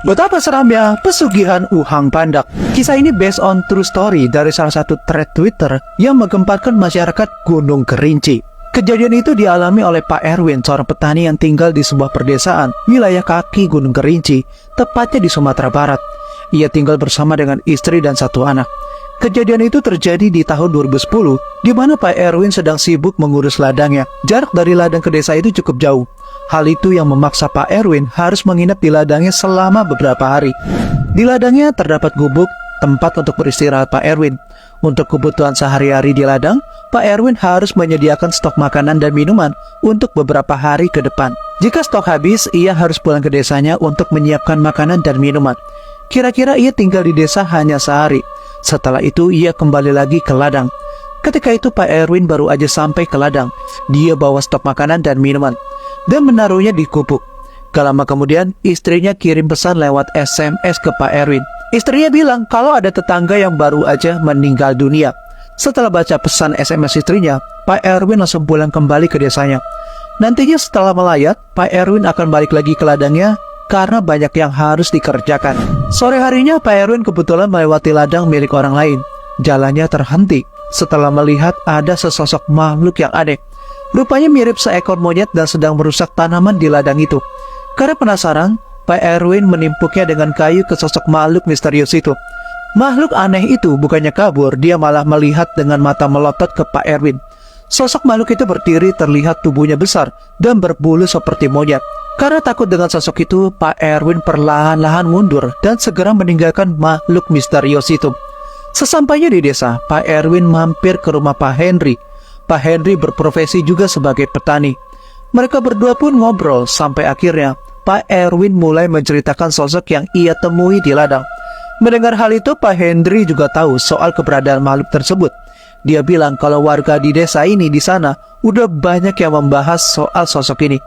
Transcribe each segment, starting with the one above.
Betapa seramnya pesugihan Uhang Pandak. Kisah ini based on true story dari salah satu thread Twitter yang menggemparkan masyarakat Gunung Kerinci. Kejadian itu dialami oleh Pak Erwin, seorang petani yang tinggal di sebuah perdesaan wilayah kaki Gunung Kerinci, tepatnya di Sumatera Barat. Ia tinggal bersama dengan istri dan satu anak. Kejadian itu terjadi di tahun 2010, di mana Pak Erwin sedang sibuk mengurus ladangnya. Jarak dari ladang ke desa itu cukup jauh. Hal itu yang memaksa Pak Erwin harus menginap di ladangnya selama beberapa hari. Di ladangnya terdapat gubuk, tempat untuk beristirahat Pak Erwin. Untuk kebutuhan sehari-hari di ladang, Pak Erwin harus menyediakan stok makanan dan minuman untuk beberapa hari ke depan. Jika stok habis, ia harus pulang ke desanya untuk menyiapkan makanan dan minuman. Kira-kira ia tinggal di desa hanya sehari. Setelah itu ia kembali lagi ke ladang. Ketika itu Pak Erwin baru aja sampai ke ladang. Dia bawa stok makanan dan minuman dan menaruhnya di gubuk. Gak lama kemudian istrinya kirim pesan lewat SMS ke Pak Erwin. Istrinya bilang kalau ada tetangga yang baru aja meninggal dunia. Setelah baca pesan SMS istrinya, Pak Erwin langsung pulang kembali ke desanya. Nantinya setelah melayat, Pak Erwin akan balik lagi ke ladangnya karena banyak yang harus dikerjakan. Sore harinya Pak Erwin kebetulan melewati ladang milik orang lain. Jalannya terhenti setelah melihat ada sesosok makhluk yang aneh. Rupanya mirip seekor monyet dan sedang merusak tanaman di ladang itu. Karena penasaran, Pak Erwin menimpuknya dengan kayu ke sosok makhluk misterius itu. Makhluk aneh itu bukannya kabur, dia malah melihat dengan mata melotot ke Pak Erwin. Sosok makhluk itu berdiri, terlihat tubuhnya besar dan berbulu seperti monyet. Karena takut dengan sosok itu, Pak Erwin perlahan-lahan mundur dan segera meninggalkan makhluk misterius itu. Sesampainya di desa, Pak Erwin mampir ke rumah Pak Henry. Pak Henry berprofesi juga sebagai petani. Mereka berdua pun ngobrol sampai akhirnya Pak Erwin mulai menceritakan sosok yang ia temui di ladang. Mendengar hal itu, Pak Henry juga tahu soal keberadaan makhluk tersebut. Dia bilang kalau warga di desa ini di sana udah banyak yang membahas soal sosok ini.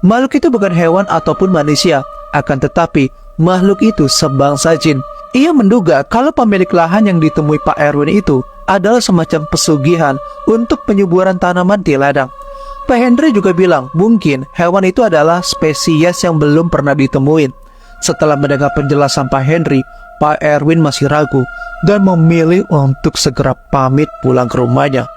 Makhluk itu bukan hewan ataupun manusia, akan tetapi makhluk itu sebangsa jin. Ia menduga kalau pemilik lahan yang ditemui Pak Erwin itu adalah semacam pesugihan untuk penyuburan tanaman di ladang. Pak Henry juga bilang mungkin hewan itu adalah spesies yang belum pernah ditemuin. Setelah mendengar penjelasan Pak Henry, Pak Erwin masih ragu dan memilih untuk segera pamit pulang ke rumahnya.